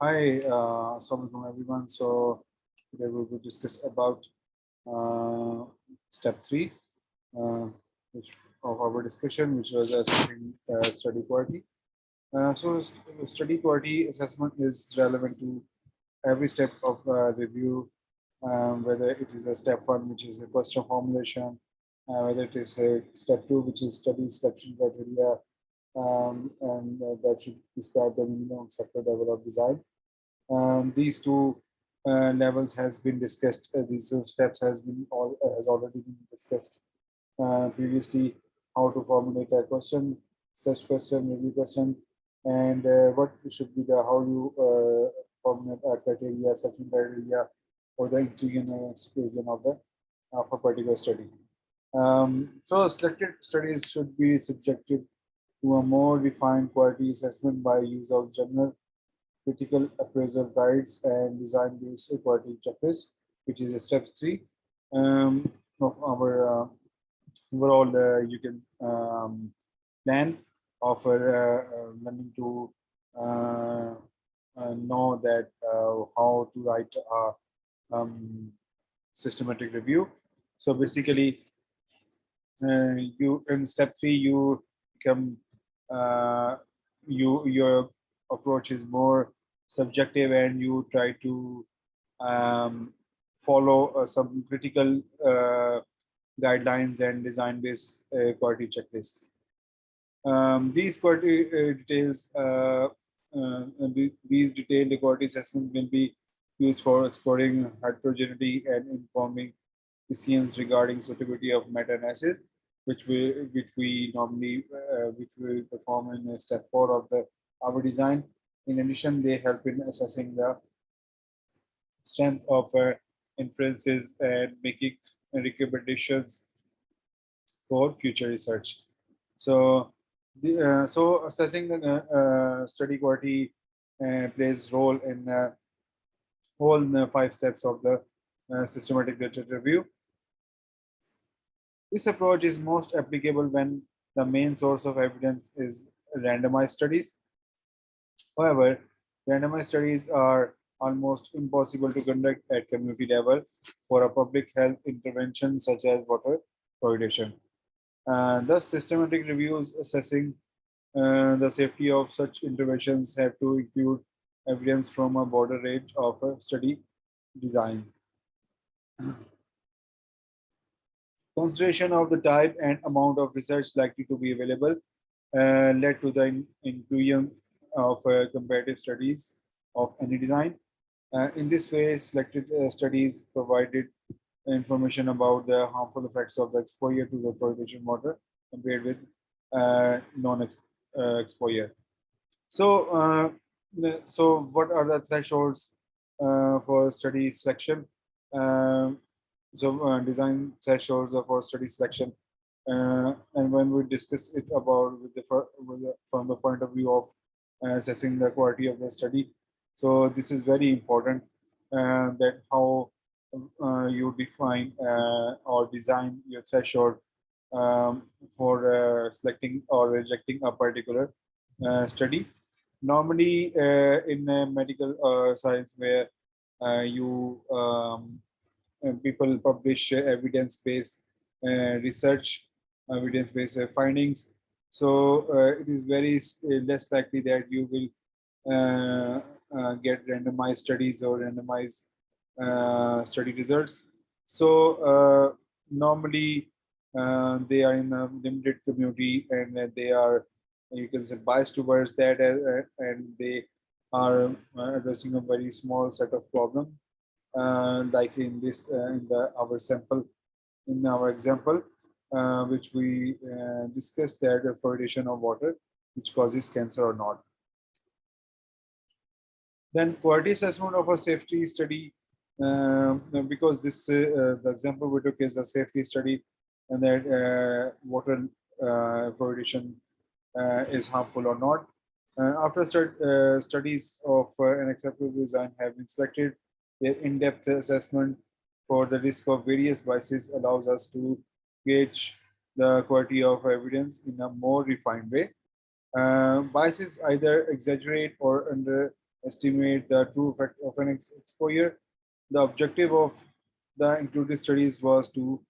Hi, assalamu alaikum everyone. So today we will discuss about uh, step three uh, which, of our discussion, which was assessing study quality. Study quality assessment is relevant to every step of review, whether it is a step one, which is a question formulation, whether it is a step two, which is study selection criteria, and that should describe the minimum accepted level of design. These two levels has been discussed. These two steps has already been discussed previously. How to formulate a question, such question, review question, and what should be the how you formulate a criteria, certain criteria, or the integration and exclusion of a particular study. So selected studies should be subjected to a more refined quality assessment by use of general critical appraisal guides and design-based quality checklist, which is a step three of our overall you can plan of learning to uh, know that how to write a systematic review. So basically, you in step three you become uh, your approach is more subjective and you try to um, follow some critical guidelines and design based quality checklists. These quality details these detailed quality assessment will be used for exploring heterogeneity and informing decisions regarding suitability of meta-analysis, which we normally which we perform in step four of the our design. In addition, they help in assessing the strength of inferences and making recommendations for future research. So, so assessing the study quality plays role in all five steps of the systematic literature review. This approach is most applicable when the main source of evidence is randomized studies. However, randomized studies are almost impossible to conduct at community level for a public health intervention such as water fluoridation. Thus, systematic reviews assessing the safety of such interventions have to include evidence from a broader range of study designs. Consideration of the type and amount of research likely to be available led to the inclusion of comparative studies of any design. In this way, selected studies provided information about the harmful effects of the exposure to the fluoridation water compared with non-exposure. So, so what are the thresholds for study selection? Um, Design thresholds for study selection, and when we discuss it about from the point of view of assessing the quality of the study, so this is very important that how you define or design your threshold for selecting or rejecting a particular study. Normally, in medical science, where you people publish evidence-based research, evidence-based findings. So it is very less likely that you will get randomized studies or randomized study results. So normally they are in a limited community and they are you can say biased towards that and they are addressing a very small set of problem like in this in the our sample in our example which we discussed that the fluoridation of water which causes cancer or not. Then quality assessment of a safety study, because this the example we took is a safety study, and that water fluoridation is harmful or not. After studies of an acceptable design have been selected, their in-depth assessment for the risk of various biases allows us to gauge the quality of evidence in a more refined way. Biases either exaggerate or estimate the true effect of an exposure. The objective of the included studies was to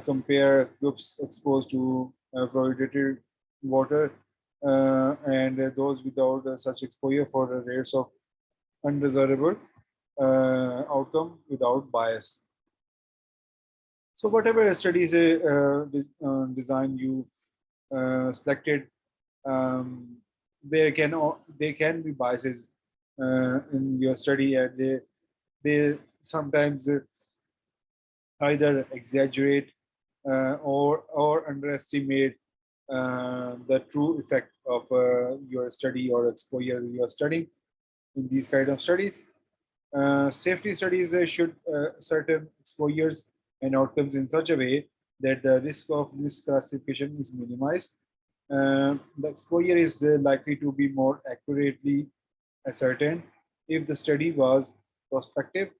compare groups exposed to fluoridated water and those without such exposure for the rates of undesirable outcome without bias. So whatever studies design you selected, um, there can be biases in your study, and they sometimes either exaggerate or underestimate the true effect of your study or exposure you are studying in these kind of studies. Safety studies should certain exposures and outcomes in such a way that the risk of misclassification is minimized. The exposure is likely to be more accurately ascertained if the study was prospective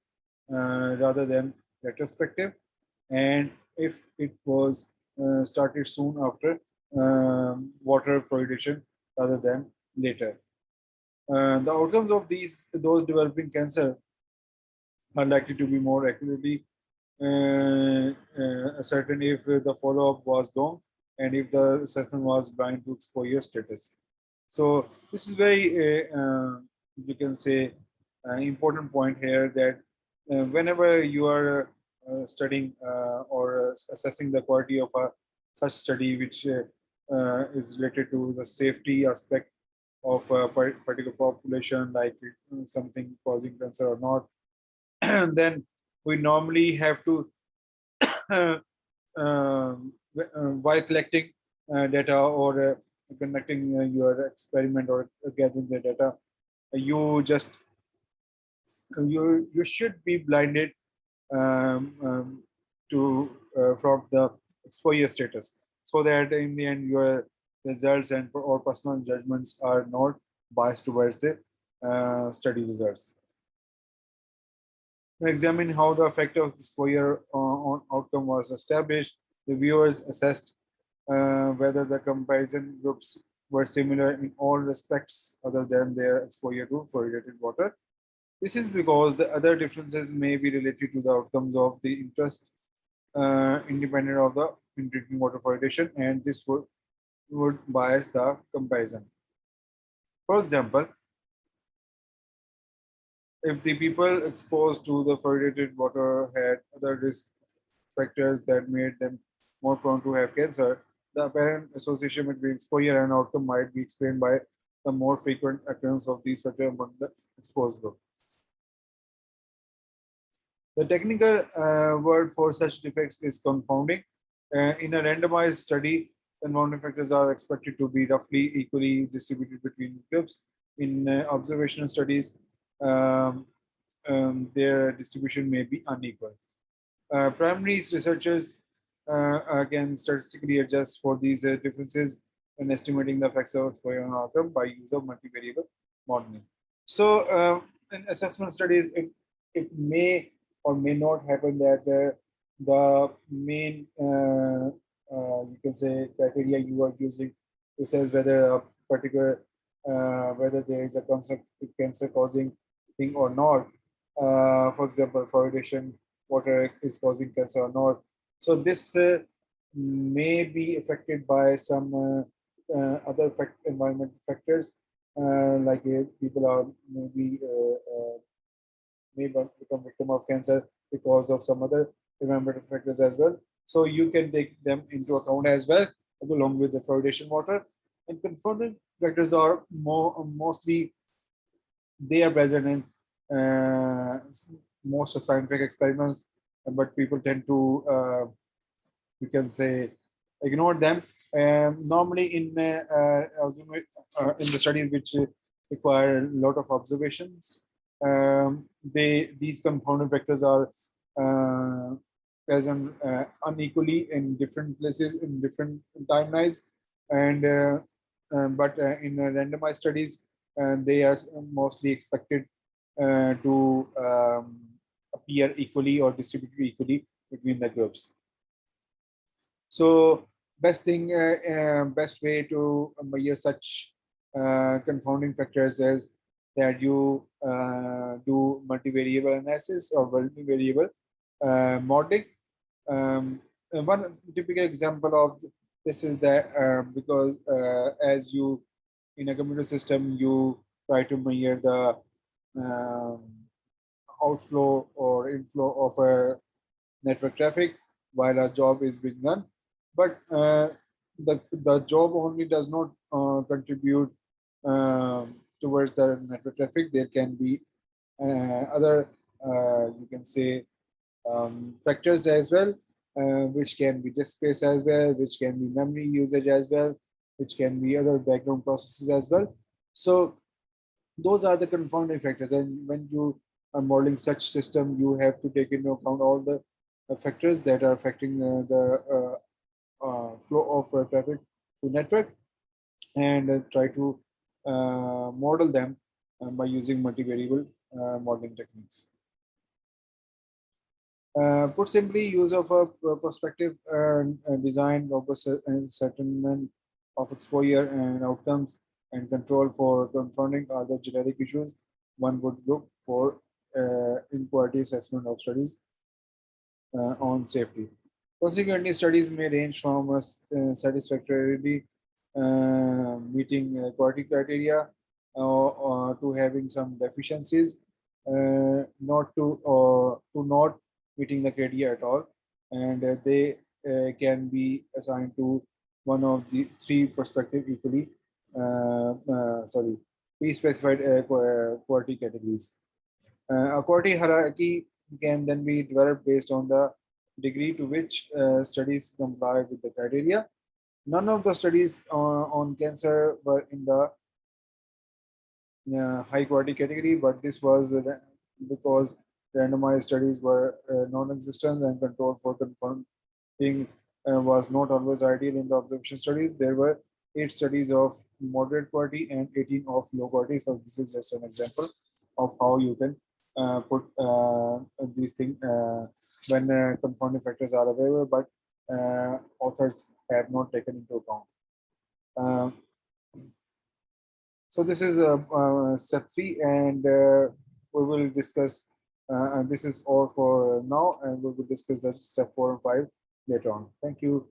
rather than retrospective, and if it was started soon after water fluoridation rather than later. The outcomes of those developing cancer are likely to be more accurately ascertained if the follow-up was long and if the assessment was blind to exposure status. So this is very, you can say, important point here that whenever you are studying or assessing the quality of a such study, which is related to the safety aspect of a particular population, like something causing cancer or not, then we normally have to, while collecting data or conducting your experiment or gathering the data, you just you should be blinded to from the exposure status, so that in the end your results and or personal judgments are not biased towards the study results. To examine how the effect of exposure on outcome was established, reviewers assessed whether the comparison groups were similar in all respects other than their exposure to fluoridated water. This is because the other differences may be related to the outcomes of the interest independent of the in drinking water fluoridation, and this would bias the comparison. For example, if the people exposed to the fluoridated water had other risk factors that made them more prone to have cancer, the apparent association between exposure and outcome might be explained by the more frequent occurrence of these factors among the exposed group. The technical word for such defects is confounding. In a randomized study, confounding factors are expected to be roughly equally distributed between groups. In observational studies, um, their distribution may be unequal. Primary researchers can statistically adjust for these differences when estimating the effects of exposure on outcome by use of multivariable modeling. So, in assessment studies, it may or may not happen that the main, you can say, criteria you are using to say whether a particular, whether there is a cancer causing thing or not. For example, fluoridation water is causing cancer or not. So this may be affected by some other environmental factors, like people are maybe may become victim of cancer because of some other environmental factors as well. So you can take them into account as well, along with the fluoridation water. And confounding factors are mostly they are present in most scientific experiments, but people tend to, you can say, ignore them. Normally, in the studies which require a lot of observations, these confounding factors are present unequally in different places in different timelines, and but in randomized studies, they are mostly expected to appear equally or distribute equally between the groups. So best way to measure such confounding factors is that you do multivariable analysis or multivariable modeling. One typical example of this is that because as you in a computer system, you try to measure the um, outflow or inflow of a network traffic while a job is being done. But the job only does not contribute towards the network traffic. There can be other, you can say, factors as well, which can be disk space as well, which can be memory usage as well, which can be other background processes as well. So those are the confounding factors. And when you are modeling such system, you have to take into account all the factors that are affecting the flow of traffic to network and try to model them by using multivariable modeling techniques. Put simply, use of a prospective design, robust settlement of exposure and outcomes and control for confronting other generic issues one would look for in quality assessment of studies on safety. Consequently, studies may range from satisfactorily meeting quality criteria to having some deficiencies, not to not meeting the criteria at all, and they can be assigned to one of the three prospective equally, sorry, pre-specified quality categories. A quality hierarchy can then be developed based on the degree to which studies comply with the criteria. None of the studies on cancer were in the high quality category, but this was because randomized studies were non-existent and control for confirming was not always ideal in the observation studies. There were 8 studies of moderate quality and 18 of low quality. So this is just an example of how you can put these things when confounding factors are available, but authors have not taken into account. Uh, so this is step 3, and we will discuss, and this is all for now, and we will discuss the step 4 and 5 later on. Thank you.